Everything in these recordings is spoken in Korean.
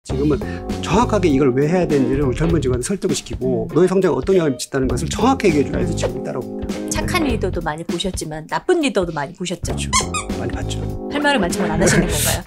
지금은 정확하게 이걸 왜 해야 되는지를 우리 젊은 직원들 설득을 시키고 너의 성장에 어떤 영향을 미친다는 것을 정확하게 얘기해 줘야지 지금 따라옵니다. 착한 리더도 많이 보셨지만 나쁜 리더도 많이 보셨죠? 그렇죠. 많이 봤죠. 할 말은 많지만 안 하시는 건가요?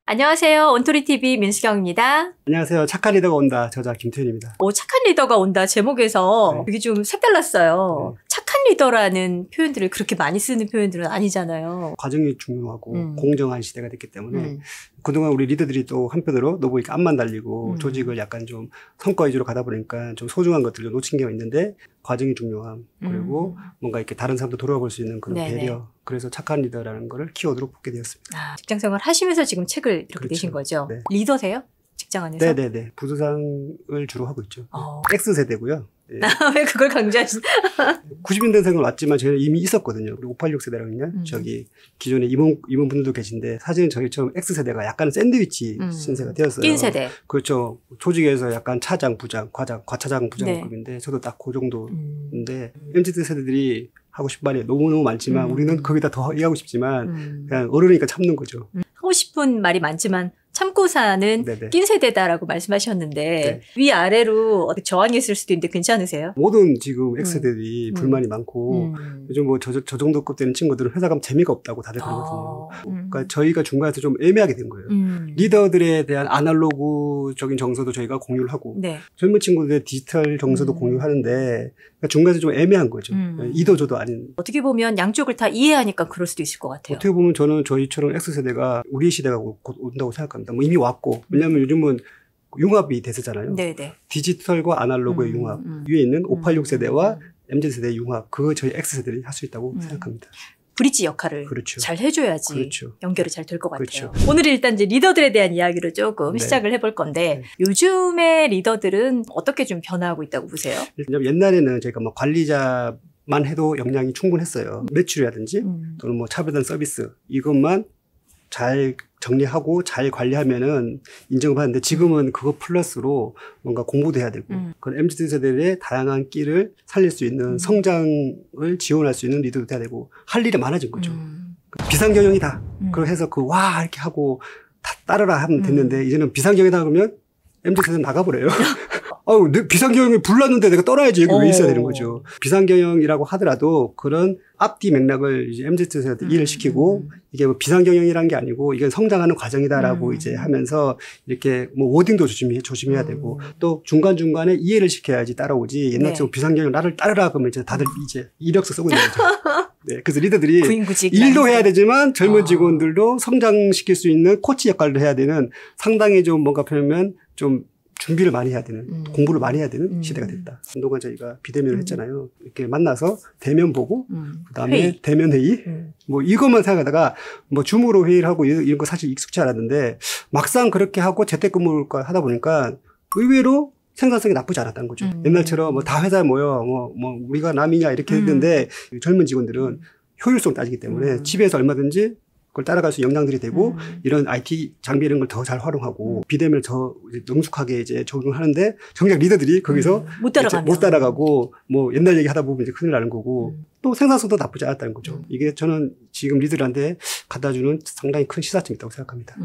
안녕하세요. 온토리TV 민수경입니다. 안녕하세요. 착한 리더가 온다. 저자 김태현입니다. 착한 리더가 온다 제목에서 그게 좀 색달랐어요. 착한 리더라는 표현들을 그렇게 많이 쓰는 표현들은 아니잖아요. 과정이 중요하고 공정한 시대가 됐기 때문에 그동안 우리 리더들이 또 한편으로 너무 이렇게 앞만 달리고 조직을 약간 좀 성과 위주로 가다 보니까 좀 소중한 것들을 놓친 게 있는데 과정이 중요함 그리고 뭔가 이렇게 다른 사람도 돌아볼 수 있는 그런 네네. 배려 그래서 착한 리더라는 거를 키워드로 뽑게 되었습니다. 직장생활 하시면서 지금 책을 이렇게 그렇죠. 내신 거죠? 네. 리더세요? 직장 안에서? 네네네. 부수상을 주로 하고 있죠. X세대고요. 네. 왜 그걸 강조하시죠? 90년대생을 왔지만 저희는 이미 있었거든요. 우리 586 세대라면요. 저기 기존에 임원분들도 계신데 사실은 저희처럼 X세대가 약간 샌드위치 신세가 되었어요. 낀 세대. 그렇죠. 조직에서 약간 차장, 부장, 과차장, 부장급인데 네. 저도 딱 그 정도인데 MZ 세대들이 하고 싶은 말이 너무너무 많지만 우리는 거기다 더 얘기하고 싶지만 그냥 어른이니까 참는 거죠. 하고 싶은 말이 많지만 참고 사는 네네. 낀 세대다라고 말씀하셨는데 네. 위아래로 저항이 있을 수도 있는데 괜찮으세요? 모든 지금 X세대들이 불만이 많고 요즘 뭐 저 정도급 되는 친구들은 회사 가면 재미가 없다고 다들 그러거든요. 그러니까 저희가 중간에서 좀 애매하게 된 거예요. 리더들에 대한 아날로그적인 정서도 저희가 공유를 하고 네. 젊은 친구들의 디지털 정서도 공유하는데 그러니까 중간에서 좀 애매한 거죠. 이도저도 아닌. 어떻게 보면 양쪽을 다 이해하니까 그럴 수도 있을 것 같아요. 어떻게 보면 저는 저희처럼 X세대가 우리 시대가 곧 온다고 생각합니다. 뭐 이미 왔고 왜냐하면 요즘은 융합이 대세잖아요. 네네. 디지털과 아날로그의 융합 위에 있는 586 세대와 MZ세대의 융합 그거 저희 X세대들이 할 수 있다고 생각합니다. 브릿지 역할을 그렇죠. 잘 해줘야지 그렇죠. 연결이 잘 될 것 같아요. 그렇죠. 오늘 일단 이제 리더들에 대한 이야기로 조금 네. 시작을 해볼 건데 요즘의 리더들은 어떻게 좀 변화하고 있다고 보세요? 옛날에는 저희가 뭐 관리자만 해도 역량이 충분했어요. 매출이라든지 또는 뭐 차별화된 서비스 이것만 잘 정리하고 잘 관리하면은 인정을 받는데 지금은 그거 플러스로 뭔가 공부도 해야 되고 그런 MZ 세대의 다양한 끼를 살릴 수 있는 성장을 지원할 수 있는 리더도 돼야 되고 할 일이 많아진 거죠. 비상경영이다. 그걸 해서 와 이렇게 하고 다 따르라 하면 됐는데 이제는 비상경영이다 그러면 MZ 세대는 나가버려요. 비상경영이 불났는데 내가 떠나야지 여기 왜 있어야 되는 거죠. 비상경영이라고 하더라도 그런 앞뒤 맥락을 이제 MZ세대한테 이해를 시키고 이게 뭐 비상경영이라는 게 아니고 이게 성장하는 과정이다라고 이제 하면서 이렇게 뭐 워딩도 조심해야 되고 또 중간중간에 이해를 시켜야지 따라오지 옛날처럼 비상경영 나를 따르라 그러면 이제 다들 이제 이력서 쓰고 있는 거죠. 네, 그래서 리더들이 일도 해야 되지만 젊은 직원들도 성장시킬 수 있는 코치 역할도 해야 되는 상당히 좀 뭔가 표현하면 좀 준비를 많이 해야 되는 공부를 많이 해야 되는 시대가 됐다. 한동안 저희가 비대면을 했잖아요. 이렇게 만나서 대면 보고 그다음에 회의. 대면 회의 뭐 이것만 생각하다가 뭐 줌으로 회의를 하고 이런 거 사실 익숙치 않았는데 막상 그렇게 하고 재택근무를 하다 보니까 의외로 생산성이 나쁘지 않았다는 거죠. 옛날처럼 뭐 다 회사에 모여 뭐 우리가 남이냐 이렇게 했는데 젊은 직원들은 효율성 따지기 때문에 집에서 얼마든지 그걸 따라갈 수 있는 역량들이 되고 이런 IT 장비 이런 걸 더 잘 활용하고 비대면을 더 능숙하게 이제 적용하는데 정작 리더들이 거기서 못 따라가고 뭐 옛날 얘기 하다 보면 이제 큰일 나는 거고 또 생산성도 나쁘지 않았다는 거죠. 이게 저는 지금 리더들한테 갖다 주는 상당히 큰 시사점이 있다고 생각합니다.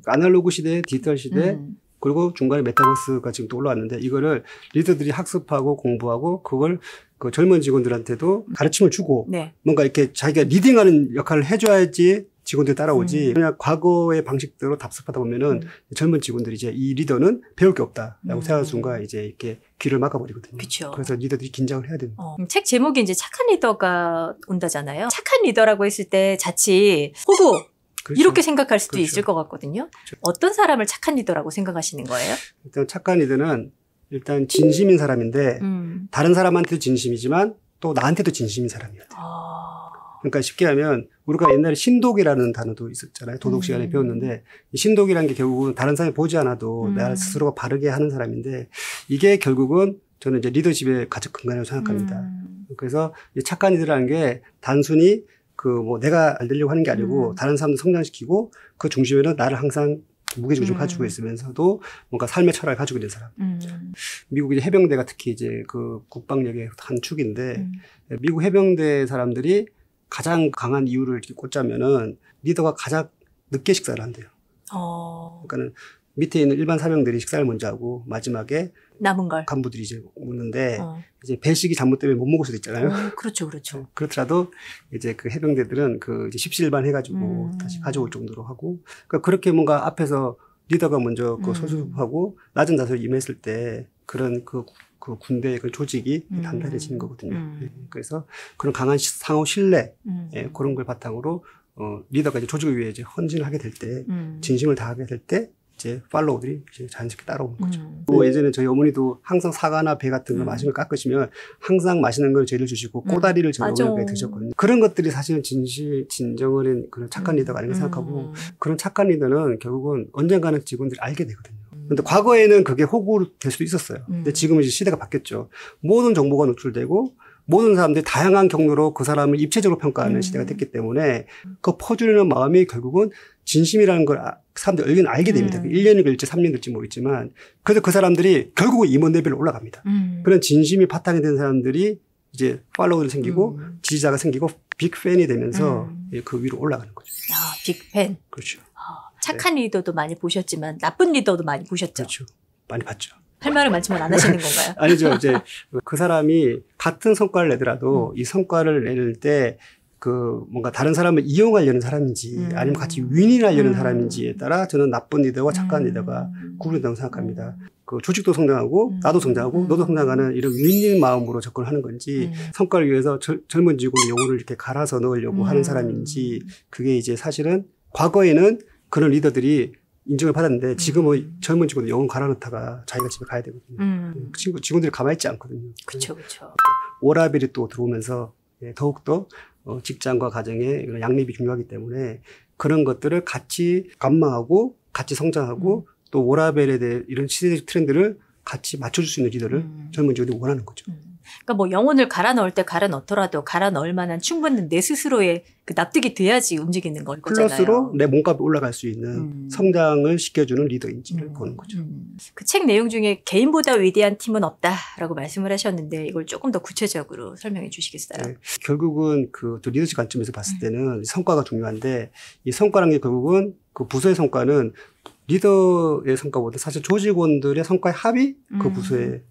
아날로그 시대, 디지털 시대 그리고 중간에 메타버스가 지금 또 올라왔는데 이거를 리더들이 학습하고 공부하고 그걸 그 젊은 직원들한테도 가르침을 주고 네. 뭔가 이렇게 자기가 리딩하는 역할을 해줘야지 직원들이 따라오지 그냥 과거의 방식대로 답습하다 보면은 젊은 직원들이 이제 이 리더는 배울 게 없다라고 생각하는 순간 이제 이렇게 귀를 막아버리거든요. 그쵸. 그래서 리더들이 긴장을 해야 됩니다. 책 제목이 이제 착한 리더가 온다잖아요. 착한 리더라고 했을 때 자칫 호구 그렇죠. 이렇게 생각할 수도 그렇죠. 있을 것 같거든요. 그렇죠. 어떤 사람을 착한 리더라고 생각하시는 거예요? 일단 착한 리더는 일단 진심인 사람인데 다른 사람한테도 진심이지만 또 나한테도 진심인 사람이에요. 그러니까 쉽게 하면 우리가 옛날에 신독이라는 단어도 있었잖아요. 도덕 시간에 배웠는데 이 신독이라는 게 결국은 다른 사람이 보지 않아도 나 스스로가 바르게 하는 사람인데 이게 결국은 저는 이제 리더십의 가장 근간이라고 생각합니다. 그래서 착한 리더라는 게 단순히 그 뭐 내가 잘 되려고 하는 게 아니고 다른 사람도 성장시키고 그 중심에는 나를 항상 무게중심 가지고 있으면서도 뭔가 삶의 철학을 가지고 있는 사람. 미국 이제 해병대가 특히 이제 그 국방력의 한 축인데 미국 해병대 사람들이 가장 강한 이유를 이렇게 꽂자면은 리더가 가장 늦게 식사를 한대요. 그러니까는 밑에 있는 일반 사병들이 식사를 먼저 하고 마지막에 남은 걸 간부들이 이제 먹는데 이제 배식이 잘못되면 못 먹을 수도 있잖아요. 그렇죠, 그렇죠. 그렇더라도 이제 그 해병대들은 그 이제 십시일반 해가지고 다시 가져올 정도로 하고, 그러니까 그렇게 뭔가 앞에서 리더가 먼저 그 소수하고 낮은 자세로 임했을 때 그런 그 군대의 그 조직이 단단해지는 거거든요. 그래서 그런 강한 상호 신뢰, 그런 걸 바탕으로 리더가 이제 조직을 위해 이제 헌신을 하게 될 때, 진심을 다하게 될 때, 이제 팔로우들이 이제 자연스럽게 따라오는 거죠. 또 예전에 저희 어머니도 항상 사과나 배 같은 거 마시면 깎으시면 항상 맛있는 걸 재료 주시고 꼬다리를 저녁에 드셨거든요. 그런 것들이 사실은 진정어린 그런 착한 리더가 아닌가 생각하고, 그런 착한 리더는 결국은 언젠가는 직원들이 알게 되거든요. 근데 과거에는 그게 호구로 될 수도 있었어요. 근데 지금은 이제 시대가 바뀌었죠. 모든 정보가 노출되고 모든 사람들이 다양한 경로로 그 사람을 입체적으로 평가하는 시대가 됐기 때문에 그 퍼주려는 마음이 결국은 진심이라는 걸 사람들이 알게 됩니다. 1년이 걸릴지 3년이 될지 모르겠지만 그래서 그 사람들이 결국은 임원 레벨로 올라갑니다. 그런 진심이 바탕이 된 사람들이 이제 팔로워들이 생기고 지지자가 생기고 빅팬이 되면서 그 위로 올라가는 거죠. 아, 빅팬. 그렇죠. 착한 리더도 많이 보셨지만 나쁜 리더도 많이 보셨죠. 그렇죠. 많이 봤죠. 할 말을 많지만 안 하시는 건가요? 아니죠. 이제 그 사람이 같은 성과를 내더라도 이 성과를 낼 때 그 뭔가 다른 사람을 이용하려는 사람인지 아니면 같이 윈윈하려는 사람인지에 따라 저는 나쁜 리더와 착한 리더가 구분된다고 생각합니다. 그 조직도 성장하고 나도 성장하고 너도 성장하는 이런 윈윈 마음으로 접근하는 건지 성과를 위해서 젊은 직원의 영혼을 이렇게 갈아서 넣으려고 하는 사람인지, 그게 이제 사실은 과거에는 그런 리더들이 인정을 받았는데 지금은 젊은 직원들 영혼 갈아넣다가 자기가 집에 가야 되거든요. 직원들이 가만히 있지 않거든요. 그렇죠, 그렇죠. 워라벨이 또 들어오면서 더욱더 직장과 가정의 이런 양립이 중요하기 때문에 그런 것들을 같이 감망하고 같이 성장하고 또 워라벨에 대해 이런 시대적 트렌드를 같이 맞춰줄 수 있는 리더를 젊은 직원들이 원하는 거죠. 그러니까 뭐 영혼을 갈아 넣을 때 갈아 넣더라도 갈아 넣을 만한 충분한 내 스스로의 그 납득이 돼야지 움직이는 걸 거잖아요. 플러스로 내 몸값이 올라갈 수 있는 성장을 시켜주는 리더인지를 보는 거죠. 그 책 내용 중에 개인보다 위대한 팀은 없다라고 말씀을 하셨는데 이걸 조금 더 구체적으로 설명해 주시겠어요? 네. 결국은 그 리더십 관점에서 봤을 때는 성과가 중요한데 이 성과라는 게 결국은 그 부서의 성과는 리더의 성과보다 사실 조직원들의 성과의 합이 그 부서의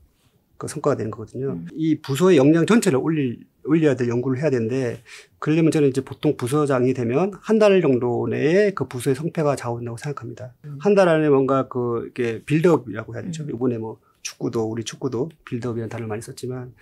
그 성과가 되는 거거든요. 이 부서의 역량 전체를 올려야 될 연구를 해야 되는데, 그러려면 저는 이제 보통 부서장이 되면 한 달 정도 내에 그 부서의 성패가 좌우된다고 생각합니다. 한 달 안에 뭔가 이게 빌드업이라고 해야 되죠. 이번에 뭐 우리 축구도 빌드업이라는 단어를 많이 썼지만,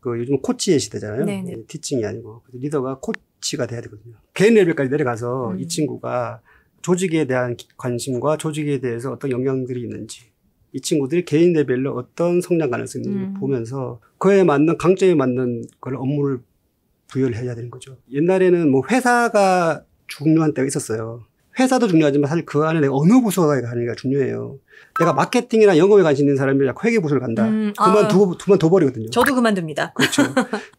요즘 코치의 시대잖아요. 네네. 티칭이 아니고. 리더가 코치가 돼야 되거든요. 개인 레벨까지 내려가서 이 친구가 조직에 대한 관심과 조직에 대해서 어떤 영향들이 있는지, 이 친구들이 개인 레벨로 어떤 성장 가능성이 있는지 보면서 그에 맞는 강점에 맞는 그런 업무를 부여를 해야 되는 거죠. 옛날에는 뭐 회사가 중요한 때가 있었어요. 회사도 중요하지만 사실 그 안에 내가 어느 부서가 가는가 중요해요. 내가 마케팅이나 영업에 관심 있는 사람이 회계 부서를 간다. 그만둬버리거든요. 저도 그만둡니다. 그렇죠.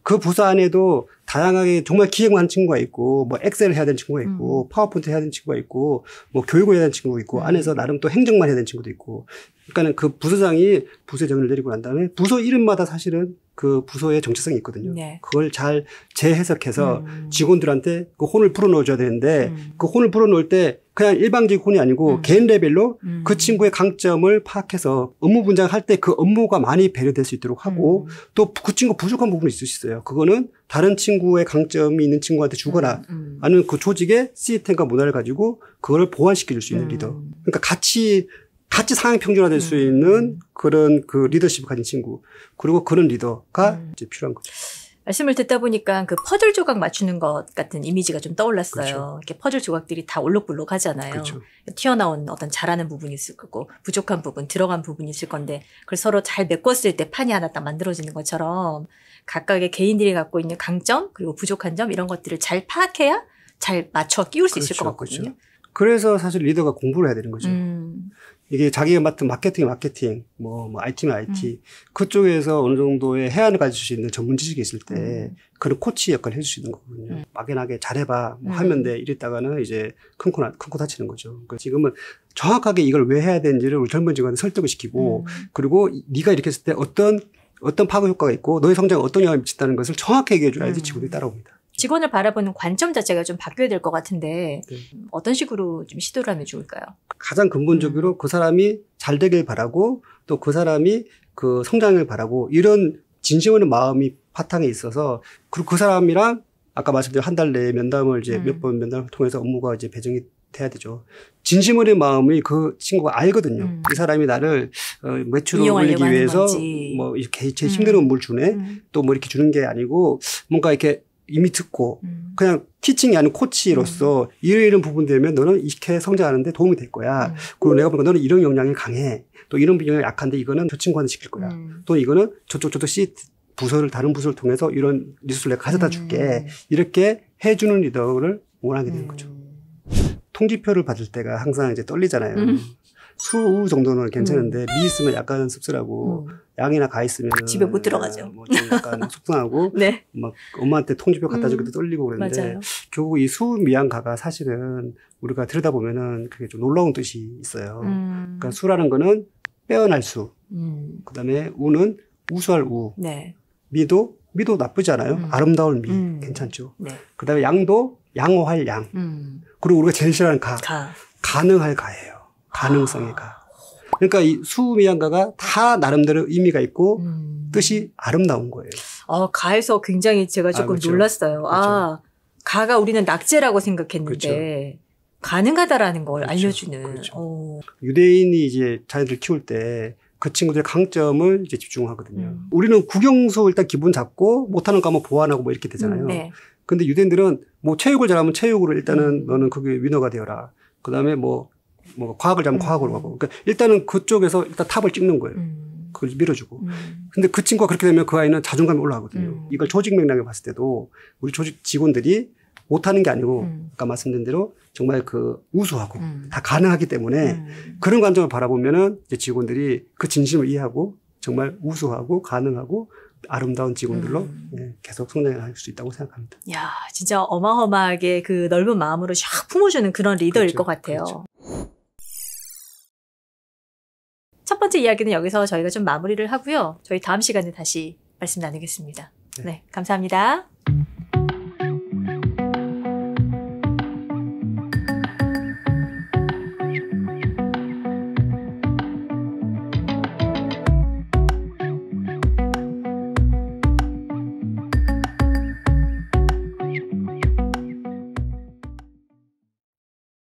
그 부서 안에도 다양하게 정말 기획만 하는 친구가 있고, 뭐 엑셀을 해야 되는 친구가 있고, 파워포인트 해야 되는 친구가 있고, 뭐 교육을 해야 되는 친구가 있고, 안에서 나름 또 행정만 해야 되는 친구도 있고. 그러니까는 그 부서장이 부서의 정의를 내리고 난 다음에 부서 이름마다 사실은 그 부서의 정체성이 있거든요. 네. 그걸 잘 재해석해서 직원들한테 그 혼을 불어넣어줘야 되는데 그 혼을 불어넣을 때 그냥 일방적 혼이 아니고 개인 레벨로 그 친구의 강점을 파악해서 업무 분장할 때 그 업무가 많이 배려될 수 있도록 하고 또 그 친구 부족한 부분이 있을 수 있어요. 그거는 다른 친구의 강점이 있는 친구한테 주거나 아니면 그 조직의 시스템과 문화를 가지고 그걸 보완시켜 줄 수 있는 리더. 그러니까 같이 상향 평준화될 수 있는 그런 그 리더십을 가진 친구. 그리고 그런 리더가 이제 필요한 거죠. 말씀을 듣다 보니까 그 퍼즐 조각 맞추는 것 같은 이미지가 좀 떠올랐어요. 그렇죠. 이렇게 퍼즐 조각들이 다 올록블록 하잖아요. 그렇죠. 튀어나온 어떤 잘하는 부분이 있을 거고 부족한 부분, 들어간 부분이 있을 건데 그걸 서로 잘 메꿨을 때 판이 하나 딱 만들어지는 것처럼 각각의 개인들이 갖고 있는 강점 그리고 부족한 점 이런 것들을 잘 파악해야 잘 맞춰 끼울 수 있을 것 같거든요. 그렇죠. 그래서 사실 리더가 공부를 해야 되는 거죠. 이게 자기가 맡은 마케팅, 뭐 IT면 IT, 그쪽에서 어느 정도의 해안을 가질 수 있는 전문 지식이 있을 때 그런 코치 역할을 해줄 수 있는 거거든요. 막연하게 잘해봐, 뭐 하면 돼 이랬다가는 이제 큰 코 다치는 거죠. 그러니까 지금은 정확하게 이걸 왜 해야 되는지를 우리 젊은 직원한테 설득을 시키고 그리고 네가 이렇게 했을 때 어떤 파급 효과가 있고 너의 성장에 어떤 영향을 미친다는 것을 정확히 얘기해 줘야지 직원들이 따라옵니다. 직원을 바라보는 관점 자체가 좀 바뀌어야 될 것 같은데 네. 어떤 식으로 좀 시도를 하면 좋을까요? 가장 근본적으로 그 사람이 잘 되길 바라고 또 그 사람이 그 성장을 바라고 이런 진심어린 마음이 바탕에 있어서 그리고 그 사람이랑 아까 말씀드린 한 달 내에 면담을 이제 몇 번 면담을 통해서 업무가 이제 배정이 돼야 되죠. 진심어린 마음이 그 친구가 알거든요. 이 사람이 나를 매출을 올리기 위해서 뭐 이렇게 제 힘든 업무를 주네. 또 뭐 이렇게 주는 게 아니고 뭔가 이렇게 이미 듣고 그냥 티칭이 아닌 코치로서 이런 부분 되면 너는 이렇게 성장하는데 도움이 될 거야. 그리고 내가 보니까 너는 이런 역량이 강해. 또 이런 역량이 약한데 이거는 저 친구한테 시킬 거야. 또 이거는 저쪽 C 부서를 다른 부서를 통해서 이런 리소스를 내가 가져다 줄게. 이렇게 해주는 리더를 원하게 되는 거죠. 통지표를 받을 때가 항상 이제 떨리잖아요. 수 정도는 괜찮은데 미 있으면 약간 씁쓸하고 양이나 가 있으면 집에 못 들어가죠. 뭐 좀 약간 속상하고 네. 막 엄마한테 통지표 갖다 주기도 떨리고 그러는데 맞아요. 결국 이 수, 미양, 가가 사실은 우리가 들여다보면은 그게 좀 놀라운 뜻이 있어요. 그러니까 수라는 거는 빼어날 수, 그다음에 우는 우수할 우, 네. 미도 나쁘지 않아요. 아름다울 미 괜찮죠. 네. 그다음에 양도 양호할 양. 그리고 우리가 제일 싫어하는 가능할 가예요. 가능성의 가. 그러니까 이 수미양가가 다 나름대로 의미가 있고 뜻이 아름다운 거예요. 가에서 굉장히 제가 조금 그렇죠. 놀랐어요. 그렇죠. 가가 우리는 낙제라고 생각했는데 그렇죠. 가능하다라는 걸 그렇죠. 알려주는. 그렇죠. 유대인이 이제 자녀들 키울 때 그 친구들의 강점을 이제 집중하거든요. 우리는 국영수 일단 기본 잡고 못하는 거 하면 보완하고 뭐 이렇게 되잖아요. 네. 근데 유대인들은 뭐 체육을 잘하면 체육으로 일단은 너는 그게 위너가 되어라. 그다음에 뭐 과학을 잘하면 과학으로 가고. 그러니까 일단은 그쪽에서 일단 탑을 찍는 거예요. 그걸 밀어주고. 근데 그 친구가 그렇게 되면 그 아이는 자존감이 올라가거든요. 이걸 조직 맥락에 봤을 때도 우리 조직 직원들이 못하는 게 아니고 아까 말씀드린 대로 정말 그 우수하고 다 가능하기 때문에 그런 관점을 바라보면은 이제 직원들이 그 진심을 이해하고 정말 우수하고 가능하고 아름다운 직원들로 계속 성장할 수 있다고 생각합니다. 야, 진짜 어마어마하게 그 넓은 마음으로 샥 품어주는 그런 리더일 그렇죠. 것 같아요. 그렇죠. 첫 번째 이야기는 여기서 저희가 좀 마무리를 하고요. 저희 다음 시간에 다시 말씀 나누겠습니다. 네, 감사합니다.